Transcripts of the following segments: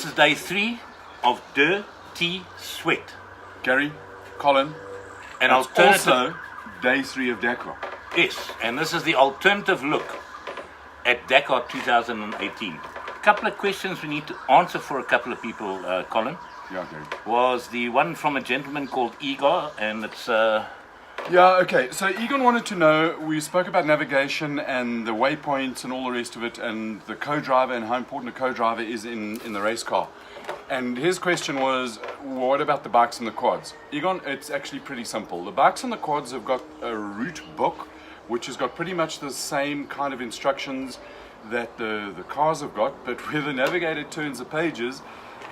this is day 3 of DirTiSweat. Gary, Colin, And it's alternative, also day 3 of Dakar. yes, and this is the alternative look at Dakar 2018. A couple of questions we need to answer for a couple of people, Colin. Yeah, Gary. Was the one from a gentleman called Igor, and it's Yeah, okay. So Egon wanted to know, we spoke about navigation and the waypoints and all the rest of it, and the co-driver and how important a co-driver is in the race car. And his question was, what about the bikes and the quads? Egon, it's actually pretty simple. The bikes and the quads have got a route book, which has got pretty much the same kind of instructions that the cars have got, but where the navigator turns the pages,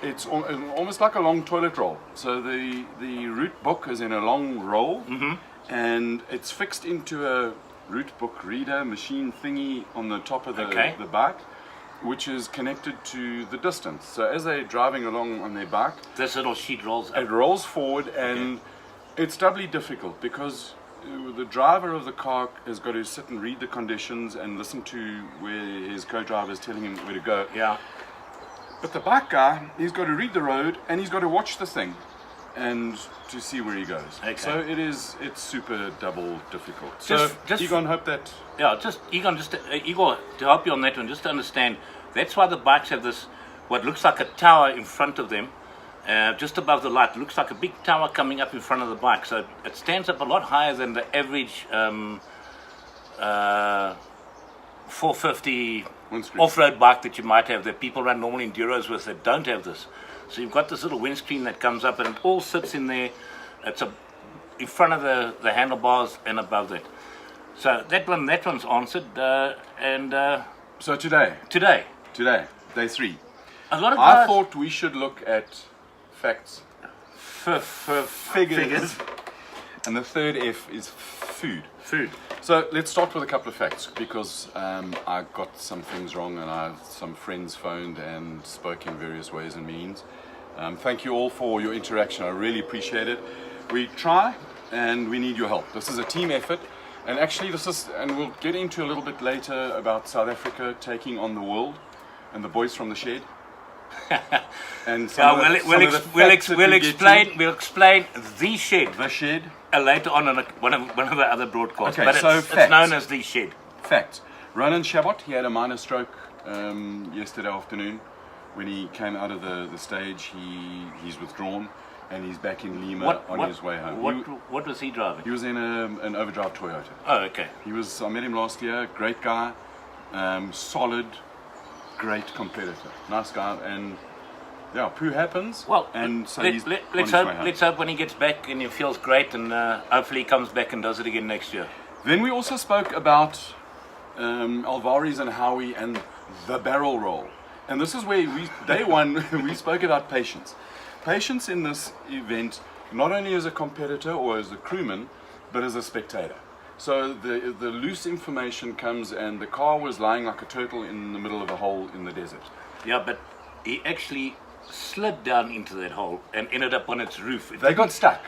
it's almost like a long toilet roll. So the route book is in a long roll, and it's fixed into a route book reader machine thingy on the top of the bike, which is connected to the distance. So as they're driving along on their bike, this little sheet rolls up. it rolls forward, and it's doubly difficult because the driver of the car has got to sit and read the conditions and listen to where his co-driver is telling him where to go. Yeah. But the bike guy, he's got to read the road and he's got to watch the thing and to see where he goes. Okay. So it's super double difficult. Just- So Egon, hope that... Yeah, just Igor, Igor, to help you on that one, just to understand, that's why the bikes have this, what looks like a tower in front of them, just above the light. It looks like a big tower coming up in front of the bike. So it stands up a lot higher than the average 450 Windscreen. off-road bike that you might have, that people run normally enduros with, that don't have this. So you've got this little windscreen that comes up, and it all sits in there. It's in front of the handlebars and above that. So that one's answered. So today, Today, day 3, a lot of I guys, thought we should look at facts, figures, and the third F is food. food. So let's start with a couple of facts, because I got some things wrong and some friends phoned and spoke in various ways and means. Thank you all for your interaction. I really appreciate it. We try and we need your help. This is a team effort, and actually and we'll get into a little bit later about South Africa taking on the world and the boys from the shed. And We'll explain the shed the shed. later on in one of the other broadcasts. Okay, but so it's facts. known as the shed. Fact. Ronan Shabot, he had a minor stroke yesterday afternoon. When he came out of the stage, he's withdrawn, and he's back in Lima on his way home. What was he driving? He was in an overdrive Toyota. Oh, okay. I met him last year, great guy, solid, great competitor, nice guy, and yeah, poo happens. Well, and so let's hope when he gets back and he feels great, and hopefully he comes back and does it again next year. Then we also spoke about Alvarez and Howie and the barrel roll. And this is where day one, we spoke about patience. Patience in this event, not only as a competitor or as a crewman, but as a spectator. So the loose information comes, and the car was lying like a turtle in the middle of a hole in the desert. Yeah, but he actually slid down into that hole and ended up on its roof. They got stuck.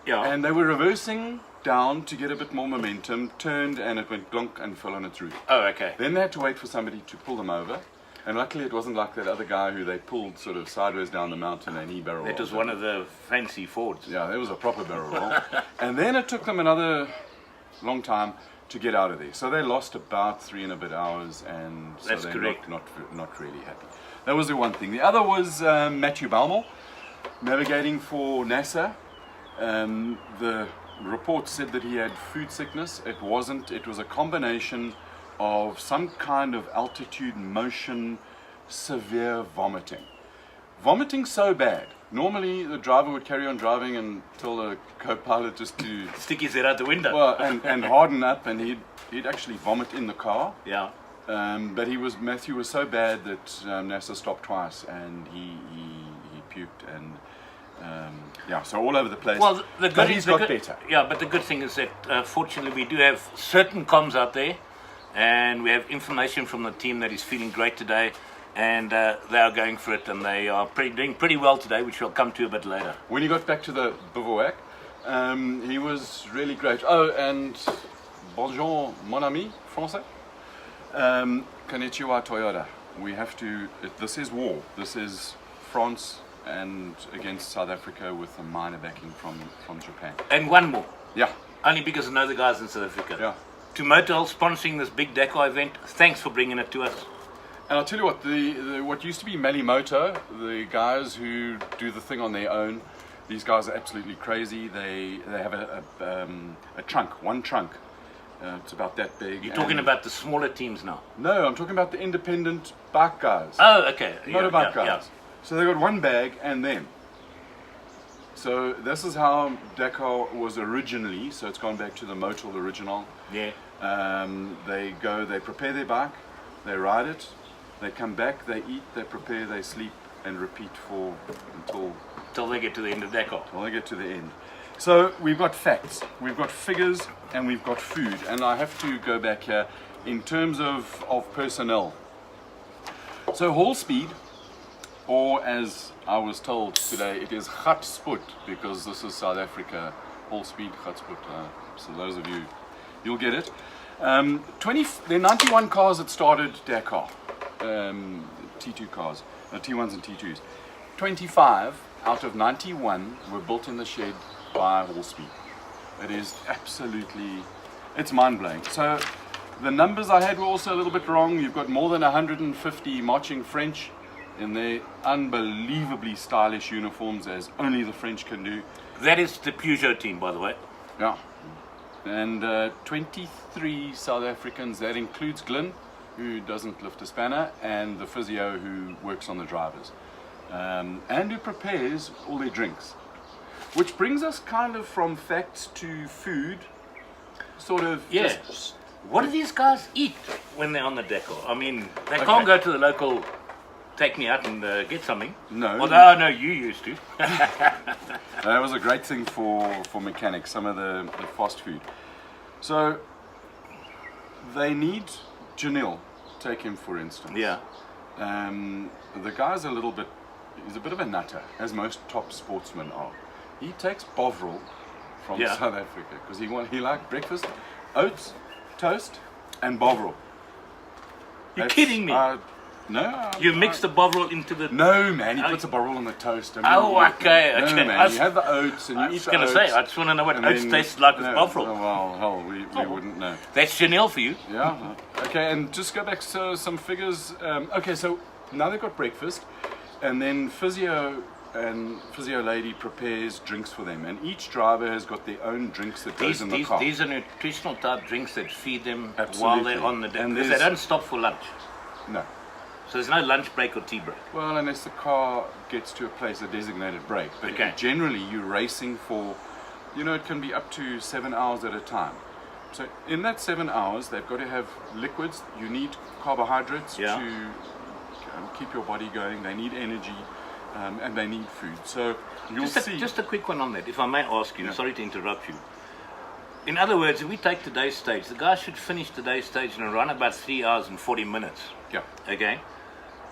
Yeah. And they were reversing down to get a bit more momentum, turned, and it went glunk and fell on its roof. Oh, okay. Then they had to wait for somebody to pull them over. And luckily it wasn't like that other guy who they pulled sort of sideways down the mountain and he barrel rolled. That was one of the fancy Fords. Yeah, that was a proper barrel roll. And then it took them another long time to get out of there. So they lost about 3 and a bit hours, and so That's they're correct. not really happy. That was the one thing. The other was Matthew Balmore, navigating for NASA. The report said that he had food sickness. It wasn't. It was a combination of some kind of altitude motion, severe vomiting. Vomiting so bad. Normally the driver would carry on driving and tell the co-pilot just to Stick his head out the window. well and harden up, and he'd actually vomit in the car. Yeah. But Matthew was so bad that NASA stopped twice, and he puked, and so all over the place. Well, he's got better. Yeah, but the good thing is that fortunately we do have certain comms out there, and we have information from the team that is feeling great today, and they are going for it, and they are doing pretty well today, which we'll come to a bit later. When he got back to the bivouac, he was really great. Oh, and bonjour, mon ami, français. Konnichiwa Toyota. We have to. This is war. This is France and against South Africa with a minor backing from Japan. And one more, Yeah, only because I know the guys in South Africa. yeah. To Motel sponsoring this big Dakar event, thanks for bringing it to us. And I'll tell you what, what used to be Malimoto, the guys who do the thing on their own, these guys are absolutely crazy. They have a trunk, one trunk. It's about that big. You're talking about the smaller teams now. No, I'm talking about the independent bike guys. Oh, okay. Motorbike guys. So they got one bag and them. So this is how Dakar was originally. So it's gone back to the Motul original. Yeah. They go, they prepare their bike, they ride it, they come back, they eat, they prepare, they sleep, and repeat Till they get to the end of Dakar. till they get to the end. So we've got facts, we've got figures, and we've got food. And I have to go back here in terms of personnel. So hall speed, or as I was told today, it is Gatspoed, because this is South Africa. Hall speed, Gatspoed. So those of you, you'll get it. There are 91 cars that started Dakar, T2 cars, T1s and T2s. 25 out of 91 were built in the shed by hall speed. It is absolutely, it's mind-blowing. So the numbers I had were also a little bit wrong. You've got more than 150 marching French in their unbelievably stylish uniforms, as only the French can do. That is the Peugeot team, by the way. Yeah. And 23 South Africans, that includes Glyn, who doesn't lift a spanner, and the physio who works on the drivers, and who prepares all their drinks. Which brings us kind of from facts to food, sort of. Yeah. What do these guys eat when they're on the Dakar? I mean, they can't go to the local take me out and get something. No. Although I know you used to. That was a great thing for mechanics, some of the fast food. So they need Janil, take him for instance. Yeah. The guy's he's a bit of a nutter, as most top sportsmen are. He takes Bovril from South Africa because he liked breakfast, oats, toast, and Bovril. You're kidding me. No. You mix the Bovril into the... No, man, he puts a Bovril on the toast. I mean, okay. No, man, you have the oats and you eat the oats. I was going to say, I just want to know what oats tastes like with Bovril. Well, hell, we wouldn't know. That's Janelle for you. Yeah. Okay, and just go back to some figures. Okay, so now they've got breakfast, and then physio lady prepares drinks for them, and each driver has got their own drinks that goes in the car. These are nutritional type drinks that feed them Absolutely. while they're on the day, because they don't stop for lunch. No. So there's no lunch break or tea break. Well, unless the car gets to a place, a designated break. But generally, you're racing for, it can be up to 7 hours at a time. So in that 7 hours, they've got to have liquids. You need carbohydrates to keep your body going. They need energy, and they need food. So you'll see. Just a quick one on that, if I may ask you. Sorry to interrupt you. In other words, if we take today's stage, the guy should finish today's stage in around about 3 hours and 40 minutes. Yeah. Okay.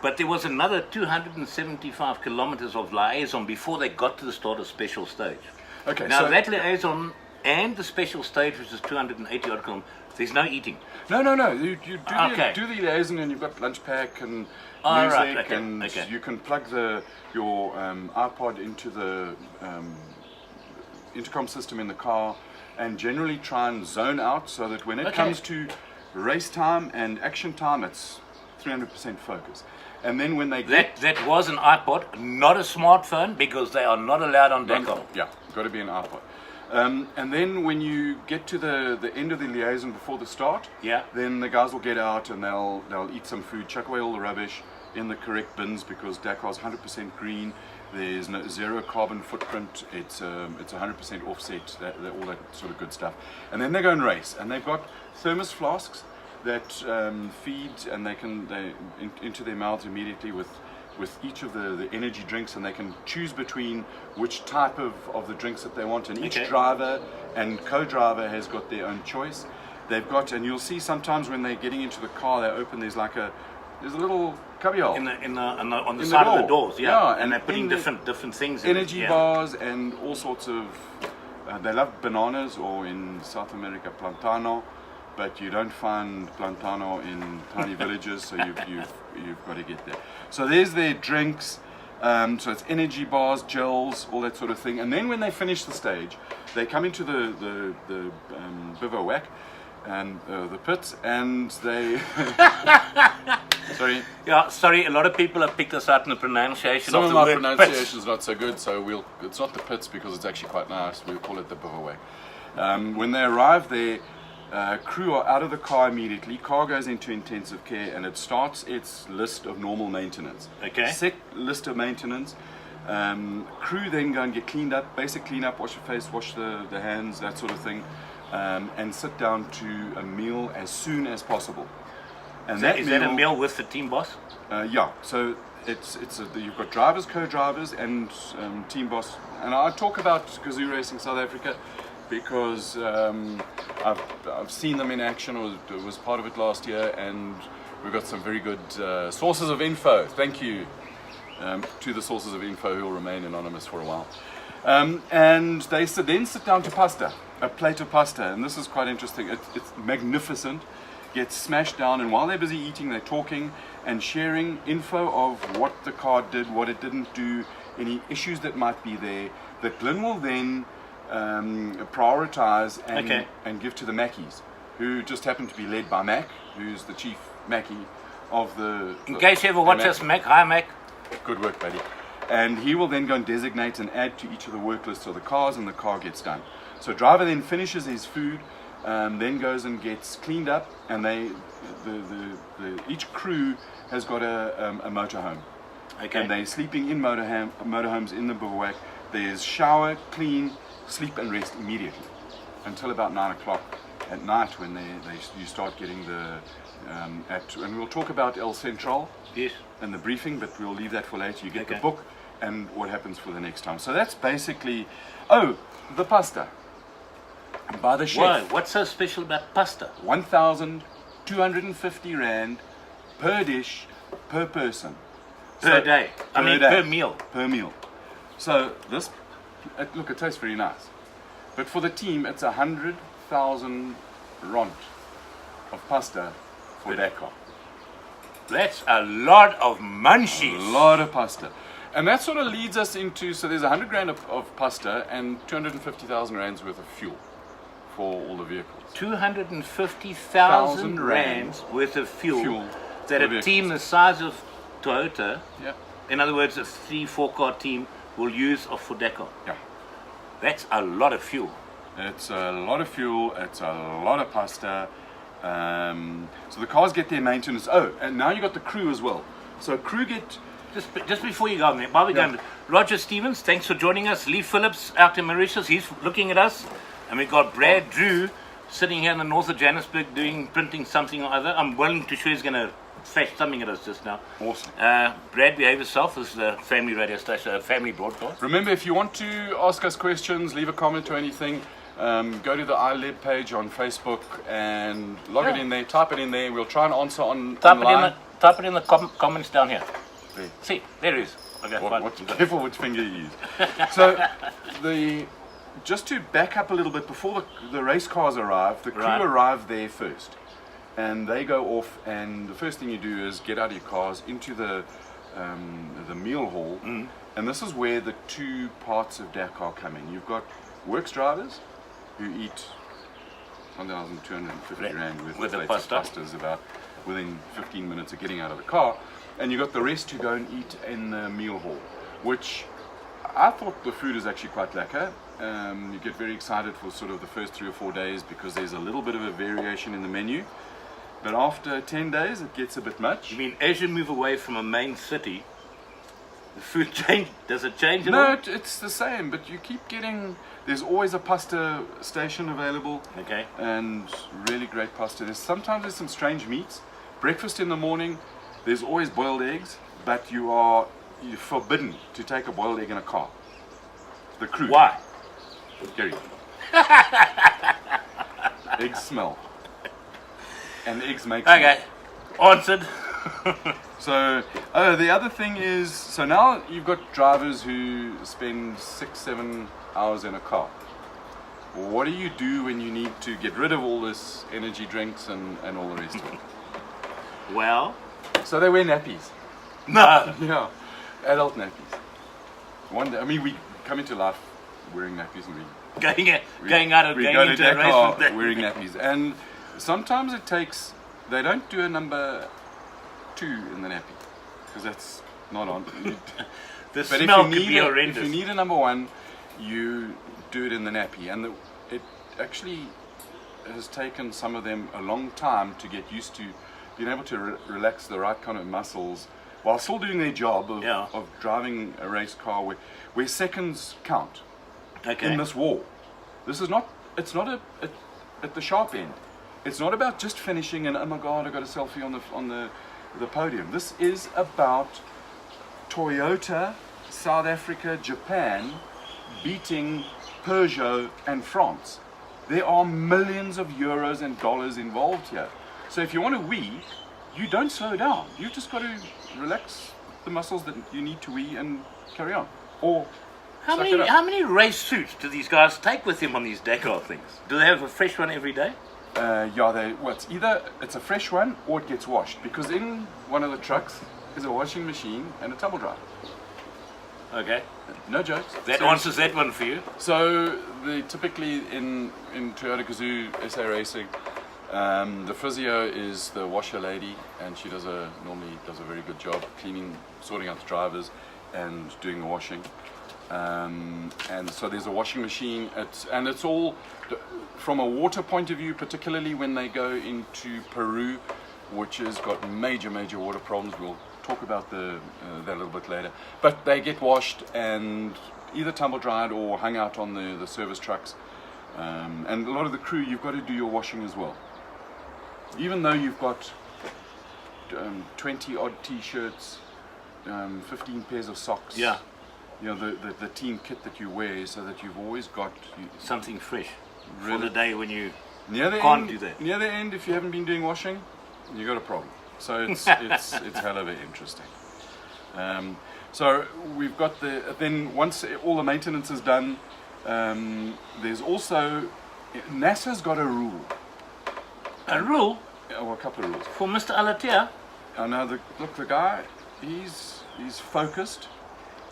But there was another 275 kilometers of liaison before they got to the start of special stage. Okay. Now so that liaison and the special stage, which is 280 odd kilometers, there's no eating. No. You do the liaison, and you've got lunch pack and music, and you can plug your iPod into the intercom system in the car, and generally try and zone out so that when it comes to race time and action time, it's 300% focus. And then when they get... That was an iPod, not a smartphone, because they are not allowed on Dakar. Yeah, got to be an iPod. And then when you get to the end of the liaison before the start, then the guys will get out and they'll eat some food, chuck away all the rubbish in the correct bins, because Dakar's 100% green. There's zero carbon footprint. It's 100% offset. All that sort of good stuff. And then they go and race, and they've got thermos flasks that feed, and they into their mouths immediately with each of the energy drinks, and they can choose between which type of the drinks that they want. And each driver and co-driver has got their own choice. They've got, and you'll see sometimes when they're getting into the car, they open. There's a little cubbyhole on the side of the doors, and they're putting different things in energy bars and all sorts of. They love bananas, or in South America, plantano, but you don't find plantano in tiny villages, so you've got to get there. So there's their drinks. So it's energy bars, gels, all that sort of thing. And then when they finish the stage, they come into the bivouac and the pits, and they. Sorry. Yeah, sorry. A lot of people have picked us out in the pronunciation Some of of the my word pronunciation is not so good, so it's not the pits because it's actually quite nice. We'll call it the bivouac. When they arrive there, crew are out of the car immediately. Car goes into intensive care, and it starts its list of normal maintenance. Okay. Set list of maintenance. Crew then go and get cleaned up, basic clean up, wash your face, wash the hands, that sort of thing, and sit down to a meal as soon as possible. And Is that a meal with the team boss? Yeah, so you've got drivers, co-drivers, and team boss. And I talk about Kazoo Racing South Africa because I've seen them in action, or was part of it last year, and we've got some very good sources of info. Thank you to the sources of info who will remain anonymous for a while. And they then sit down to pasta, a plate of pasta, and this is quite interesting. It's magnificent. Gets smashed down, and while they're busy eating, they're talking and sharing info of what the car did, what it didn't do, any issues that might be there, that Glenn will then prioritize and give to the Mackies, who just happen to be led by Mac, who's the chief Mackie of the... In case you ever watch us, Mac. Hi, Mac. Good work, buddy. And he will then go and designate and add to each of the work lists of the cars, and the car gets done. So driver then finishes his food, then goes and gets cleaned up, and each crew has got a motorhome. Okay. And they're sleeping in motorhomes in the bivouac. There's shower, clean, sleep and rest immediately until about 9 o'clock at night, when you start getting and we'll talk about El Central and the briefing, but we'll leave that for later. You get the book and what happens for the next time. So that's basically, the pasta. By the chef. Why? What's so special about pasta? 1,250 Rand per dish, per person. Per day. Per meal. Per meal. So this, look, it tastes very nice. But for the team, it's 100,000 rand of pasta for Dakar. That's a lot of munchies. A lot of pasta. And that sort of leads us into, so there's 100 grand of pasta and 250,000 rands worth of fuel for all the vehicles. 250,000 rands worth of fuel that a team the size of Toyota, in other words, a 3-4 car team, will use for Dakar. Yeah. That's a lot of fuel. It's a lot of fuel, it's a lot of pasta. So the cars get their maintenance. And now you got the crew as well. So crew get... Just before you go on there, while we're going, Roger Stevens, thanks for joining us. Lee Phillips out in Mauritius, he's looking at us. And we've got Brad Drew sitting here in the north of Johannesburg printing something or other. I'm willing to sure he's going to flash something at us just now. Awesome. Brad, behave yourself. This is a family radio station, a family broadcast. Remember, if you want to ask us questions, leave a comment or anything, go to the iLib page on Facebook and log it in there, type it in there. We'll try and answer online. Type it in the comments down here. There. See, there it is. Okay, careful which finger you use. So, just to back up a little bit, before the race cars arrive, the crew arrive there first. And they go off, and the first thing you do is get out of your cars into the meal hall. And this is where the two parts of Dakar come in. You've got works drivers who eat 1,250 Rand with the pastas about within 15 minutes of getting out of the car. And you got the rest who go and eat in the meal hall, which I thought the food is actually quite lekker. You get very excited for sort of the first 3 or 4 days because there's a little bit of a variation in the menu. But after 10 days, it gets a bit much. You mean as you move away from a main city, the food change? Does it change at all? No, it's the same, but you keep getting... There's always a pasta station available. Okay. And really great pasta. Sometimes there's some strange meats. Breakfast in the morning, there's always boiled eggs, but you're forbidden to take a boiled egg in a car. The crew. Why? Gary. Eggs smell. And eggs make smell. Okay. Answered. So, the other thing is, so now you've got drivers who spend 6-7 hours in a car. What do you do when you need to get rid of all this energy drinks and all the rest of it? Well, so they wear nappies. No. Yeah. Adult nappies. One day, I mean, we come into life wearing nappies, and we going out and we going go to into a race Dakar with that. wearing nappies, and sometimes it takes. They don't do a number 2 in the nappy because that's not on. The But smell if could you be need horrendous. if you need a number 1, you do it in the nappy, and it actually has taken some of them a long time to get used to being able to relax the right kind of muscles while still doing their job of driving a race car where seconds count in this war. This is not. It's not at the sharp end. It's not about just finishing and oh my God, I got a selfie on the podium. This is about Toyota, South Africa, Japan beating Peugeot and France. There are millions of euros and dollars involved here. So if you want to wee, you don't slow down. You've just got to relax the muscles that you need to wee and carry on. Or How many race suits do these guys take with them on these Dakar things? Do they have a fresh one every day? it's a fresh one or it gets washed, because in one of the trucks is a washing machine and a tumble dryer. Okay. No jokes. That Seriously. answers that one for you. So typically in Toyota Gazoo SA Racing, the physio is the washer lady, and she normally does a very good job cleaning, sorting out the drivers, and doing the washing. And so there's a washing machine. It's all from a water point of view, particularly when they go into Peru, which has got major water problems. We'll talk about that a little bit later. But they get washed and either tumble dried or hung out on the service trucks. And a lot of the crew, you've got to do your washing as well. Even though you've got 20 odd t-shirts, 15 pairs of socks. Yeah. You know, the team kit that you wear, so that you've always got Something fresh for Really? the day when you near the can't end, do that. Near the end, if you haven't been doing washing, you got a problem. So it's hell of a interesting. So we've got then once all the maintenance is done, there's also NASA's got a rule. A rule Well, a couple of rules. for Mr. Alatia. I know the guy, he's focused,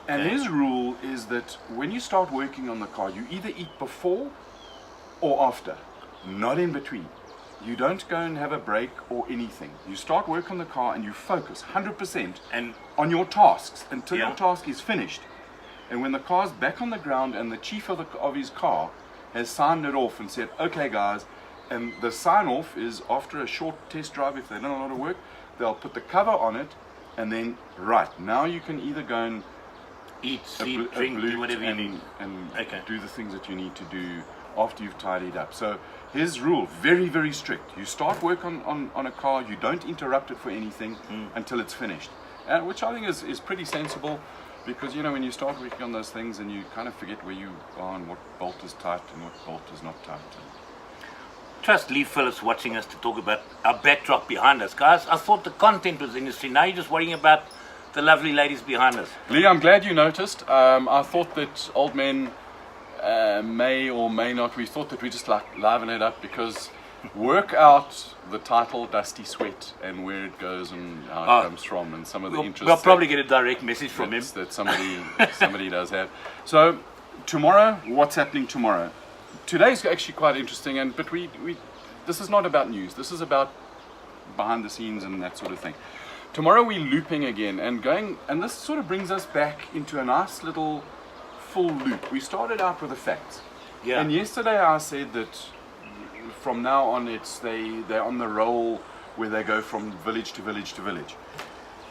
and Okay. his rule is that when you start working on the car, you either eat before or after, not in between. You don't go and have a break or anything. You start work on the car and you focus 100% And on your tasks until Yeah. your task is finished. And when the car's back on the ground and the chief of his car has signed it off and said, okay guys, and the sign off is after a short test drive, if they've done a lot of work, they'll put the cover on it, and then right, now you can either go and eat, sleep, drink, do whatever you need. and Okay. do the things that you need to do after you've tidied up. So his rule, very strict. You start work on a car, you don't interrupt it for anything until it's finished, which I think is pretty sensible, because you know when you start working on those things and you kind of forget where you are and what bolt is tight and what bolt is not tight. Trust Lee Phillips watching us to talk about our backdrop behind us. Guys, I thought the content was interesting. Now you're just worrying about the lovely ladies behind us. Lee, I'm glad you noticed. I thought that old men may or may not. We thought that we just like liven it up, because work out the title DirTiSweat and where it goes and how it comes from, and some of the interests. We'll probably get a direct message from him. that somebody does have. So tomorrow, what's happening tomorrow? Today's actually quite interesting, but we this is not about news. This is about behind the scenes and that sort of thing. Tomorrow we're looping again and going, and this sort of brings us back into a nice little full loop. We started out with the facts. Yeah. And yesterday I said that from now on they're on the roll where they go from village to village to village.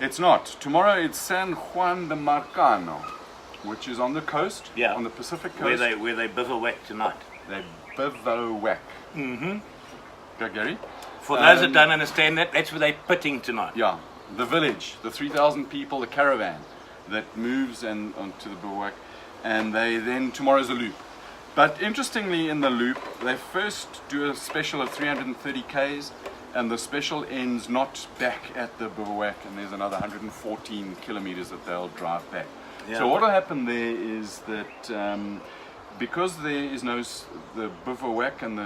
It's not. Tomorrow it's San Juan de Marcano, which is on the coast, Yeah. on the Pacific coast. Where they bivouac tonight. They bivouac. Mm-hmm. Go, Gary? For those that don't understand that, that's where they're pitting tonight. Yeah, the village, the 3,000 people, the caravan that moves onto the bivouac, and they then tomorrow's a loop. But interestingly, in the loop, they first do a special of 330 k's, and the special ends not back at the bivouac, and there's another 114 kilometers that they'll drive back. Yeah. So what will happen there is that because there is the bivouac and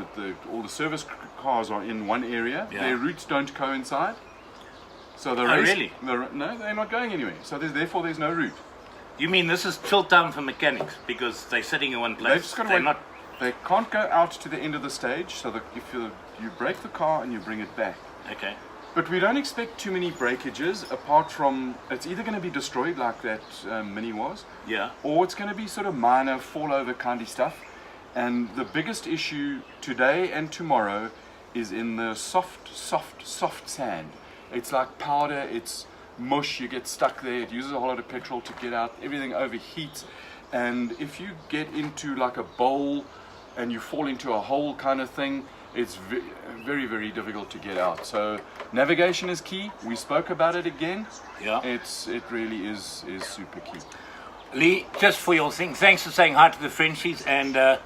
all the service cars are in one area, Yeah. their routes don't coincide. So the Oh, race, really? No, they're not going anywhere. So therefore there's no route. You mean this is chill time for mechanics because they're sitting in one place? They've just got to They're wait. not. They can't go out to the end of the stage. So that if you break the car and you bring it back. Okay. But we don't expect too many breakages apart from it's either going to be destroyed like that Mini was, Yeah. or it's going to be sort of minor fall over kindy stuff. And the biggest issue today and tomorrow is in the soft sand. It's like powder, it's mush, you get stuck there, it uses a whole lot of petrol to get out, everything overheats. And if you get into like a bowl and you fall into a hole kind of thing, it's very, very difficult to get out. So navigation is key. We spoke about it again. Yeah. It really is super key. Lee, just for your thing, thanks for saying hi to the Frenchies. And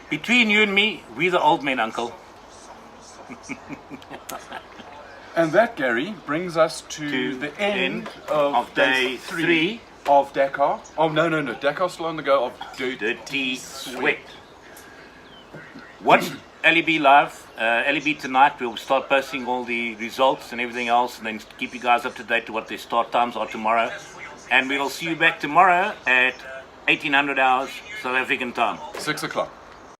between you and me, we're the old men, Uncle. And that, Gary, brings us to the end of day 3 of Dakar. Oh, no. Dakar's still on the go of DirTiSweat. Watch LEB live. LEB tonight. We'll start posting all the results and everything else, and then keep you guys up to date to what their start times are tomorrow. And we'll see you back tomorrow at 1800 hours South African time. 6 o'clock.